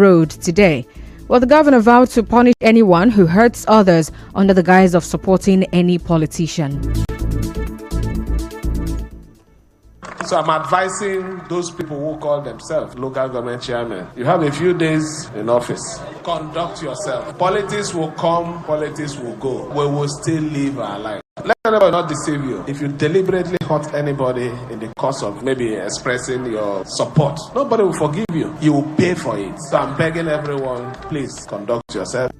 road today. Well, the governor vowed to punish anyone who hurts others under the guise of supporting any politician. So I'm advising those people who call themselves local government chairmen. You have a few days in office. Conduct yourself. Politics will come, politics will go. We will still live our life. Let anybody not deceive you. If you deliberately hurt anybody in the course of maybe expressing your support, nobody will forgive you. You will pay for it. So I'm begging everyone, please conduct yourself.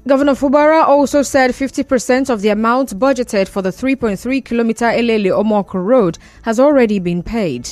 Governor Fubara also said 50% of the amount budgeted for the 3.3-kilometer Elele-Omoko road has already been paid.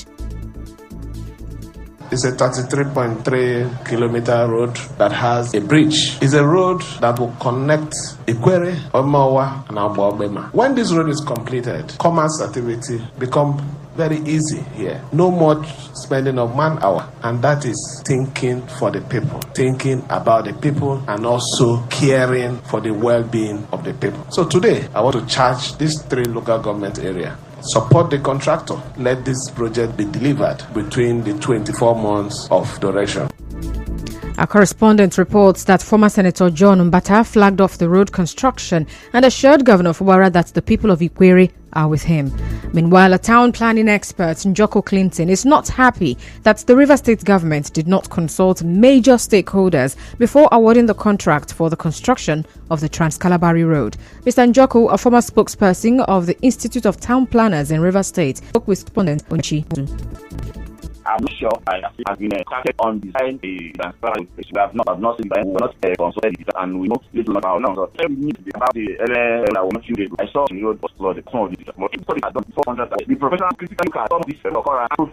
It's a 33.3-kilometer road that has a bridge. It's a road that will connect Ikwere, Omawa, and Abuabema. When this road is completed, commerce activity becomes very easy here. No more spending of man hour. And that is thinking for the people, thinking about the people, and also caring for the well-being of the people. So today, I want to charge these 3 local government areas. Support the contractor. Let this project be delivered between the 24 months of duration. Our correspondent reports that former Senator John Mbata flagged off the road construction and assured Governor Fubara that the people of Ikwere are with him. Meanwhile, a town planning expert, Njoko Clinton, is not happy that the Rivers State government did not consult major stakeholders before awarding the contract for the construction of the Trans-Calabari Road. Mr. Njoko, a former spokesperson of the Institute of Town Planners in Rivers State, spoke with respondent Onchi. I'm not sure I have been started on design a transparent. We have not seen that. We are not consulted, and we know little about now. So we need to be about the I saw the road was flooded. Some of the people have done 400. The professional critical look at some of this and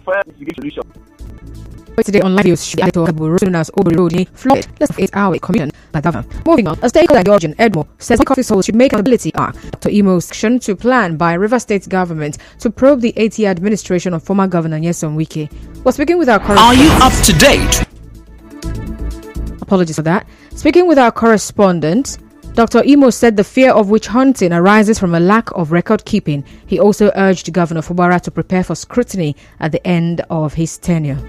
prefer to solution. Today on live news, Road flooded. Let's 8-hour commission by governor. Moving on, a stakeholder Georgian Edmo says officials should make accountability to Imo's action to plan by River State government to probe the 80 administration of former Governor Nyesom Wike. We're speaking with our Are you up to date? Apologies for that. Speaking with our correspondent, Dr. Imo said the fear of witch hunting arises from a lack of record keeping. He also urged Governor Fubara to prepare for scrutiny at the end of his tenure.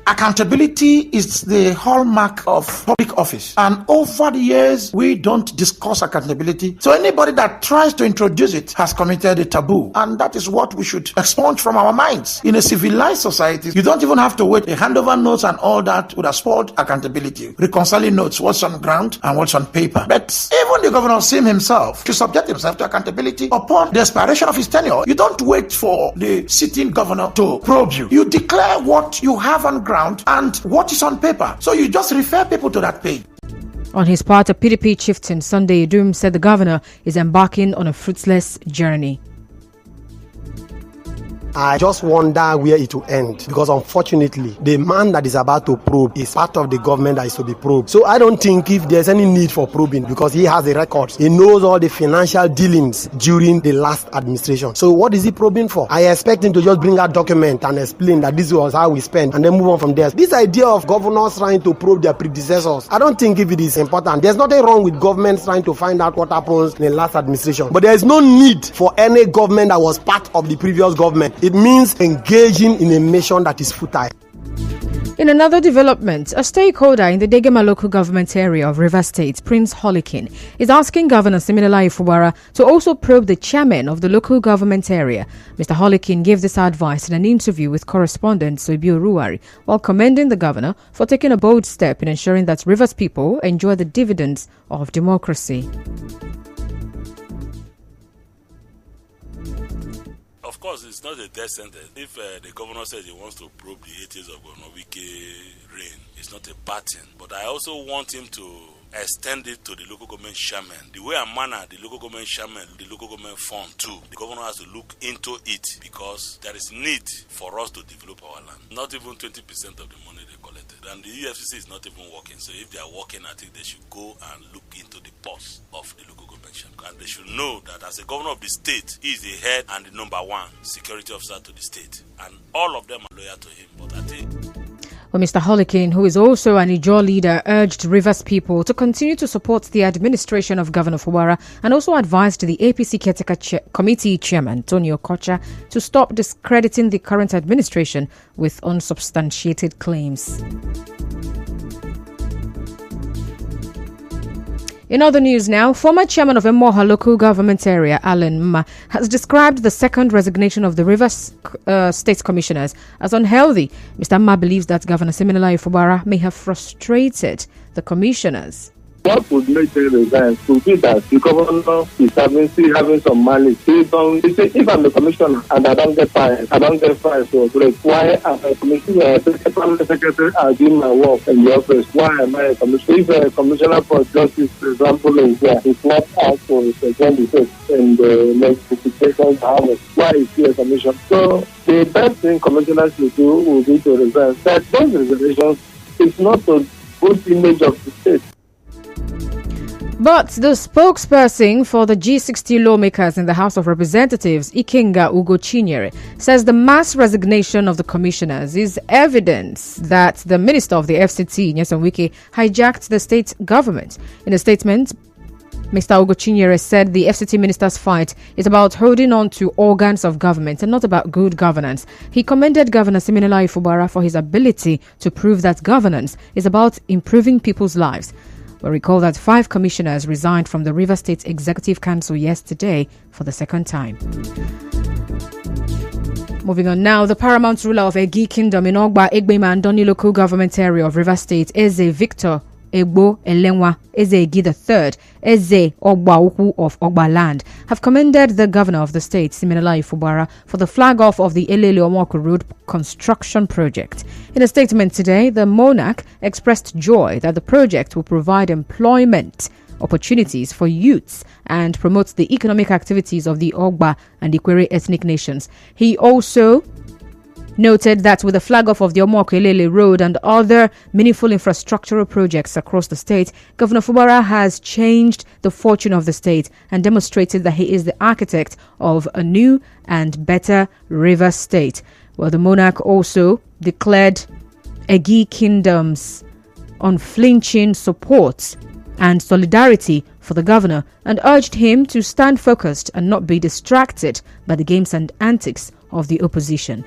Accountability is the hallmark of public office, and over the years we don't discuss accountability. So anybody that tries to introduce it has committed a taboo, and that is what we should expunge from our minds. In a civilized society, you don't even have to wait. A handover notes and all that would have spoiled accountability. Reconciling notes, what's on ground and what's on paper. But even the governor Sim himself to subject himself to accountability upon the expiration of his tenure. You don't wait for the sitting governor to probe you. You declare what you have on ground and what is on paper. So you just refer people to that page. On his part, a PDP chieftain, Sunday Idum, said the governor is embarking on a fruitless journey. I just wonder where it will end, because unfortunately, the man that is about to probe is part of the government that is to be probed. So I don't think if there's any need for probing, because he has the records. He knows all the financial dealings during the last administration. So what is he probing for? I expect him to just bring out document and explain that this was how we spent and then move on from there. This idea of governors trying to probe their predecessors, I don't think if it is important. There's nothing wrong with governments trying to find out what happens in the last administration. But there is no need for any government that was part of the previous government. It means engaging in a mission that is futile. In another development, a stakeholder in the Degema local government area of Rivers State, Prince Holikin, is asking Governor Siminalayi Fubara to also probe the chairman of the local government area. Mr. Holikin gave this advice in an interview with correspondent Soibio Ruwari, while commending the governor for taking a bold step in ensuring that Rivers people enjoy the dividends of democracy. Of course, it's not a death sentence. If the governor says he wants to probe the 80s of Governor Wike reign, it's not a bad thing. But I also want him to extend it to the local government chairman. The way I manage the local government chairman, the local government fund too, the governor has to look into it, because there is need for us to develop our land. Not even 20% of the money they collected. And the EFCC is not even working. So if they are working, I think they should go and look into the pulse of the local government chairman. And they should know that as a governor of the state, he is the head and the number one security officer to the state. And all of them are loyal to him. But I think... Well, Mr. Holikin, who is also an Ijaw leader, urged Rivers people to continue to support the administration of Governor Fubara and also advised the APC Caretaker Committee Chairman, Tony Okocha, to stop discrediting the current administration with unsubstantiated claims. In other news now, former chairman of Emoha local government area, Alan Mma, has described the second resignation of the Rivers State Commissioners as unhealthy. Mr. Mma believes that Governor Siminalayi Fubara may have frustrated the commissioners. What would make them resign would be that the governor is still having some malice. He say, if I'm the commissioner and I don't get fined, so great. Why am I a commissioner? The secretary, I do my work in the office. Why am I a commissioner? If a commissioner for justice, for example, is there, it's not out for the candidate in the notification hours. Why is he a commissioner? So the best thing commissioners should do will be to resign. That those resignations is not a good image of the state. But the spokesperson for the G60 lawmakers in the House of Representatives, Ikenga Ugochinyere, says the mass resignation of the commissioners is evidence that the minister of the FCT, Nyesom Wike, hijacked the state government. In a statement, Mr. Ugochinyere said the FCT minister's fight is about holding on to organs of government and not about good governance. He commended Governor Siminalayi Fubara for his ability to prove that governance is about improving people's lives. We recall that 5 commissioners resigned from the Rivers State Executive Council yesterday for the second time. Moving on now, the paramount ruler of Egi Kingdom in Ogba, Egbema and Doni local government area of Rivers State, Eze Victor Egbo Elenwa Eze Egi III, Eze Ogba Ukwu of Ogba Land, have commended the governor of the state, Siminalayi Fubara, for the flag off of the Elele Omoko Road construction project. In a statement today, the monarch expressed joy that the project will provide employment opportunities for youths and promote the economic activities of the Ogba and Ikwere ethnic nations. He also noted that with the flag off of the Omoko-Elele Road and other meaningful infrastructural projects across the state, Governor Fubara has changed the fortune of the state and demonstrated that he is the architect of a new and better river state. Well, the monarch also declared Egi Kingdom's unflinching support and solidarity for the governor and urged him to stand focused and not be distracted by the games and antics of the opposition.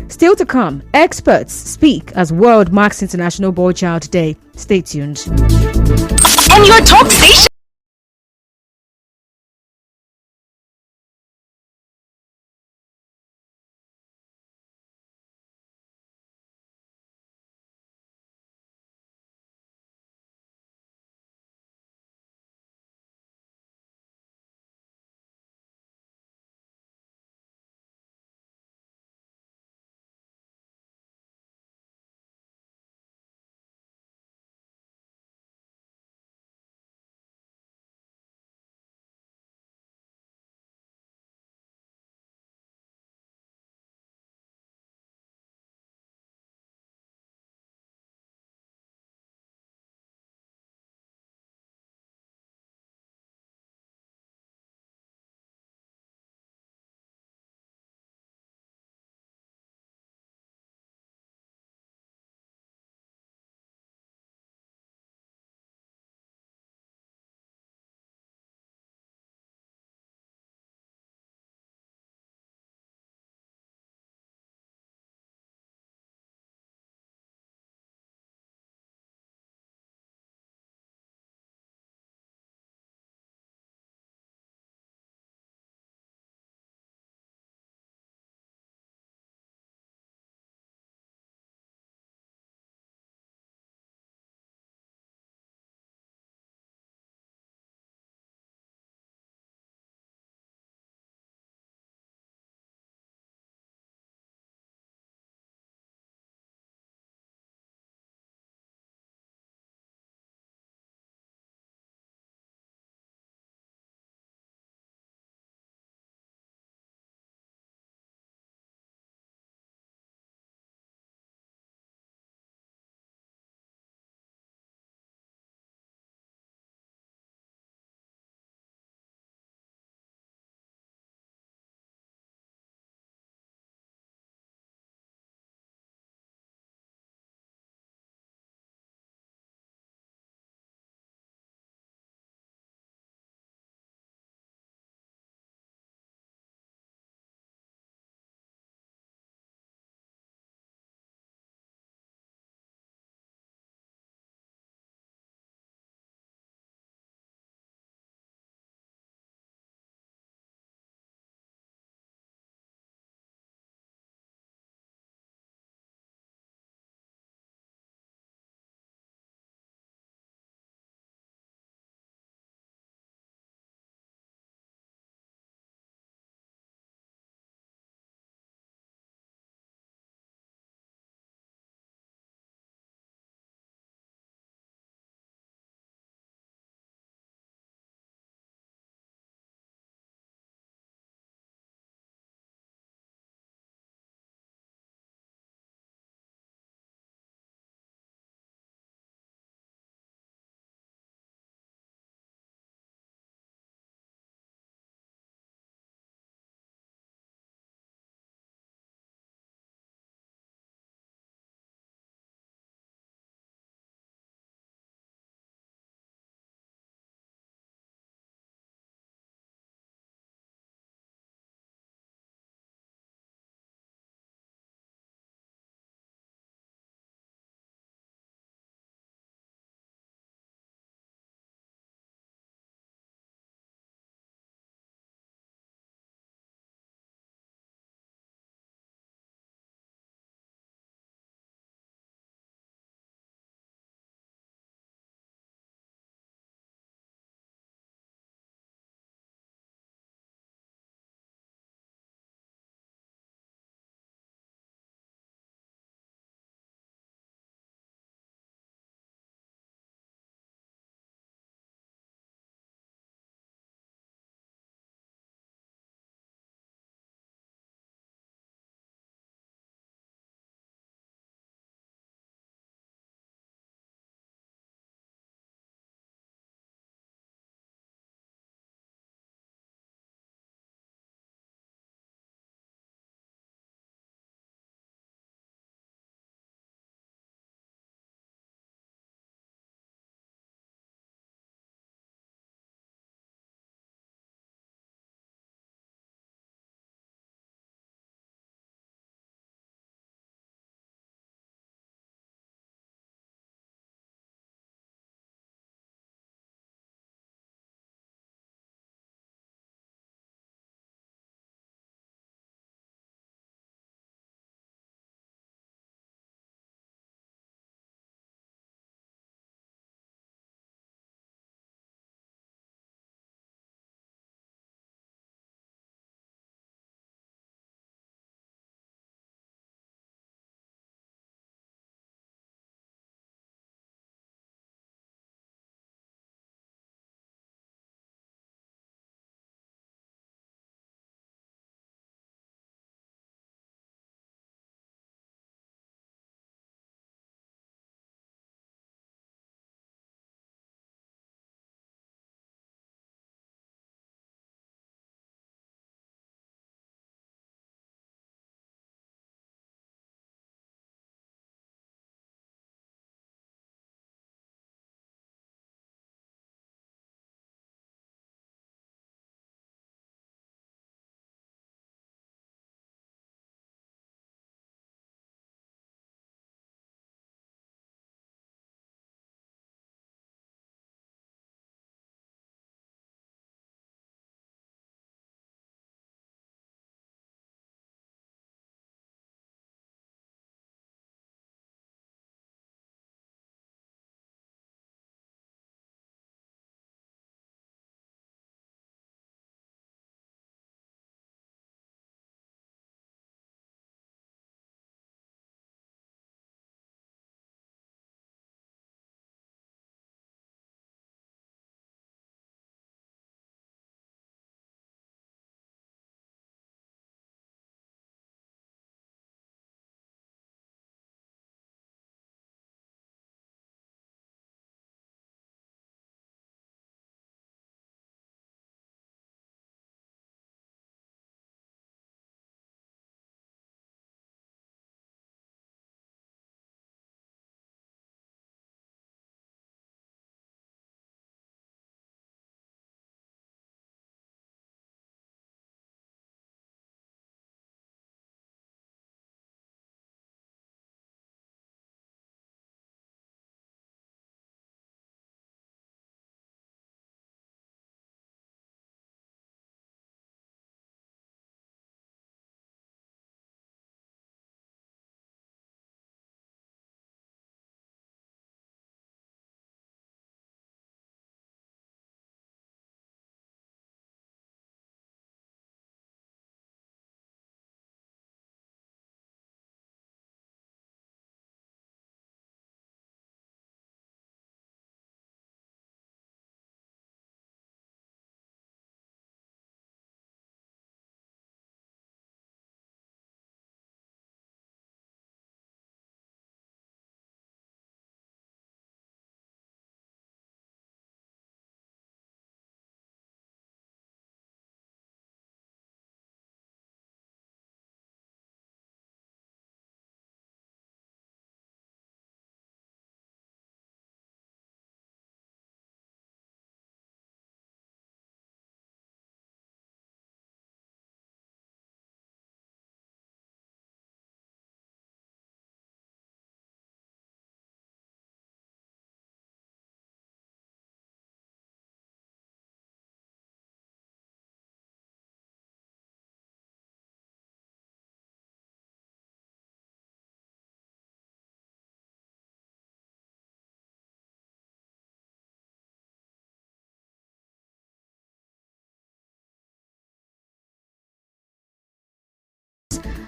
Still to come, experts speak as world marks International Boy Child Day. Stay tuned. And your talk station.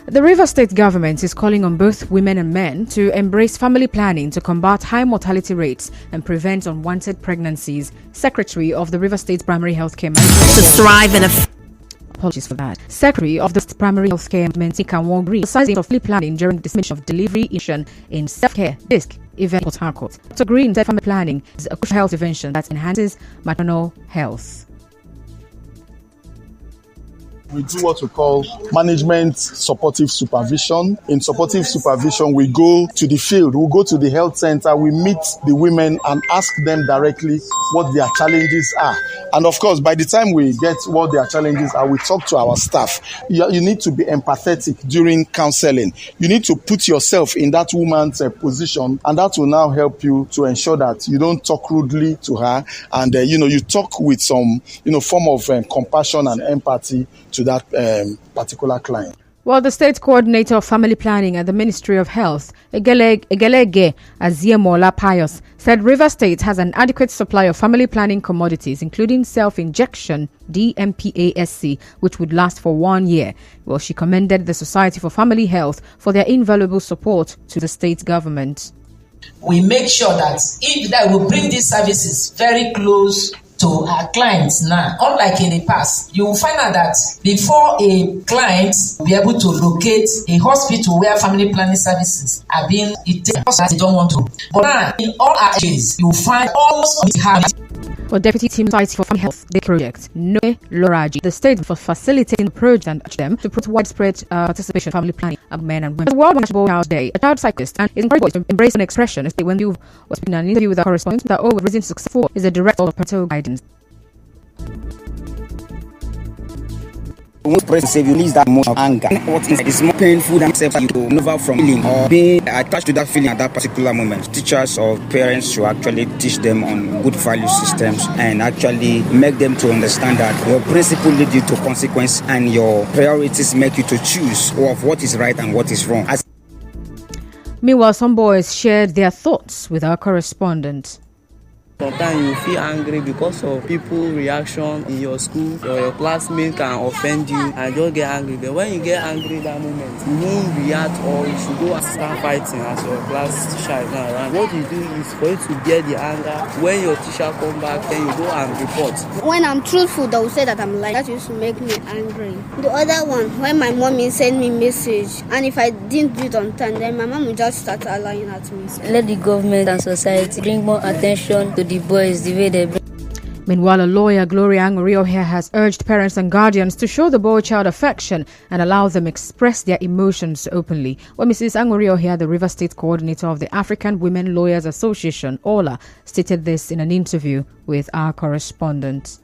The Rivers State government is calling on both women and men to embrace family planning to combat high mortality rates and prevent unwanted pregnancies. Secretary of the Rivers State Primary Healthcare Management To thrive in a apologies for that. Secretary of the Primary Healthcare Management Kanwongri emphasized of family planning during the dissemination of delivery in self-care disc event Port Harcourt. Dr. Green said family planning is a crucial health intervention that enhances maternal health. We do what we call management supportive supervision. In supportive supervision, we go to the field, we go to the health center, we meet the women and ask them directly what their challenges are. And of course, by the time we get what their challenges are, we talk to our staff. You need to be empathetic during counseling. You need to put yourself in that woman's position, and that will now help you to ensure that you don't talk rudely to her, and you talk with some form of compassion and empathy to that particular client. Well, the state coordinator of family planning at the Ministry of Health, Egelege Aziemola Pius, said River State has an adequate supply of family planning commodities, including self-injection DMPASC, which would last for 1 year. Well, she commended the Society for Family Health for their invaluable support to the state government. We make sure that we bring these services very close to our clients now. Unlike in the past, you will find out that before a client will be able to locate a hospital where family planning services are being eaten, that they don't want to. But now, in all our areas, you will find almost have. For Deputy Team Society for Family Health Day Project, Noe Loraji, the state for facilitating the project and urge them to put widespread participation in family planning of men and women. The World National Child Day, a child cyclist, and is encouraged to embrace an expression. When you was in an interview with our correspondent, that reason successful is a direct of parental guidance. Most person say you release that emotion of anger. What is more painful than self you to move out from feeling or being attached to that feeling at that particular moment. Teachers or parents should actually teach them on good value systems and actually make them to understand that your principle leads you to consequence and your priorities make you to choose of what is right and what is wrong. Meanwhile, some boys shared their thoughts with our correspondent. Sometimes you feel angry because of people's reaction in your school or your classmates can offend you and just get angry. But when you get angry that moment, you won't react or you should go and start fighting as your class teacher is not around. What you do is for you to bear the anger. When your teacher come back, then you go and report. When I'm truthful, they will say that I'm lying. That used to make me angry. The other one, when my mommy send me message and if I didn't do it on time, then my mom will just start lying at me. Let the government and society bring more attention to the boys the way they bring. Meanwhile, a lawyer, Gloria Angorio here, has urged parents and guardians to show the boy-child affection and allow them express their emotions openly. Well, Mrs. Angorio here, the River State coordinator of the African Women Lawyers Association, OLA, stated this in an interview with our correspondent.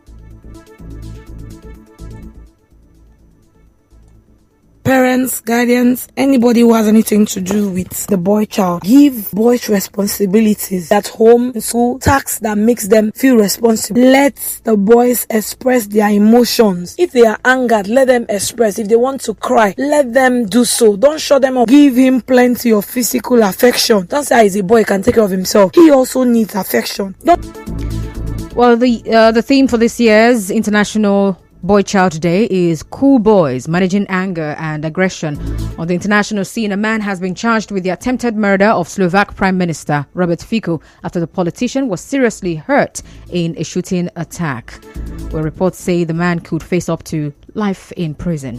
Parents, guardians, anybody who has anything to do with the boy child, give boys responsibilities at home, in school, tasks that makes them feel responsible. Let the boys express their emotions. If they are angered, let them express. If they want to cry, let them do so. Don't shut them up. Give him plenty of physical affection. Don't say he's a boy, he can take care of himself. He also needs affection. Well, the theme for this year's International Boy Child Day is Cool Boys, Managing Anger and Aggression. On the international scene, a man has been charged with the attempted murder of Slovak Prime Minister Robert Fico after the politician was seriously hurt in a shooting attack, where reports say the man could face up to life in prison.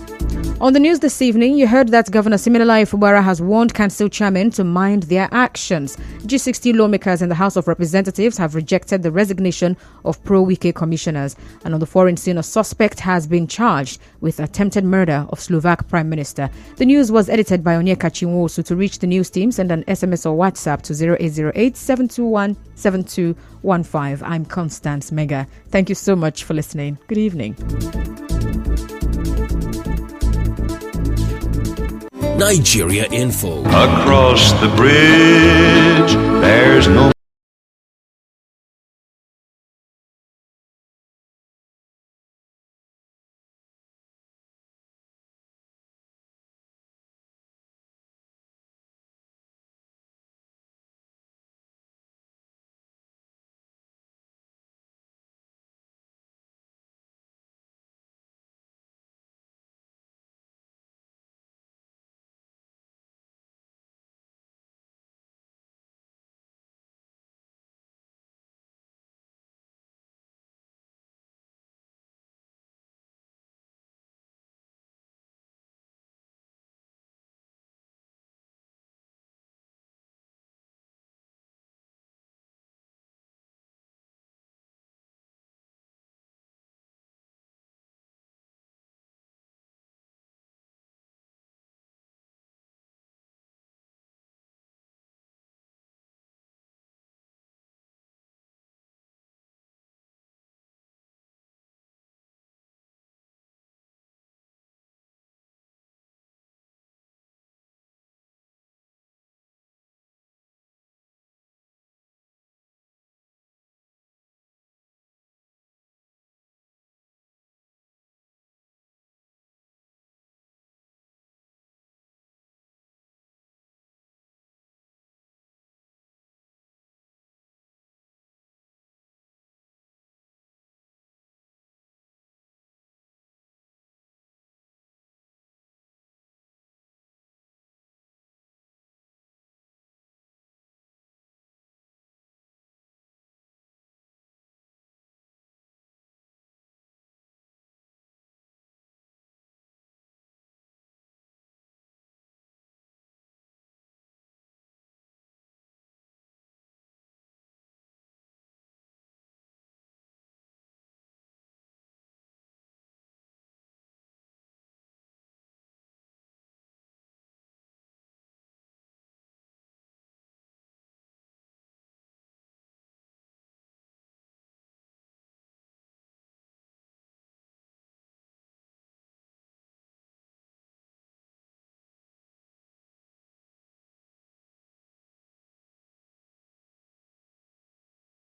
On the news this evening, you heard that Governor Siminalayi Fubara has warned council chairmen to mind their actions. G60 lawmakers in the House of Representatives have rejected the resignation of pro-Wike commissioners. And on the foreign scene, a suspect has been charged with attempted murder of Slovak Prime Minister. The news was edited by Onyeka Chinwosu. To reach the news team, send an SMS or WhatsApp to 0808-721-7215. I'm Constance Mega. Thank you so much for listening. Good evening. Nigeria Info. Across the bridge, there's no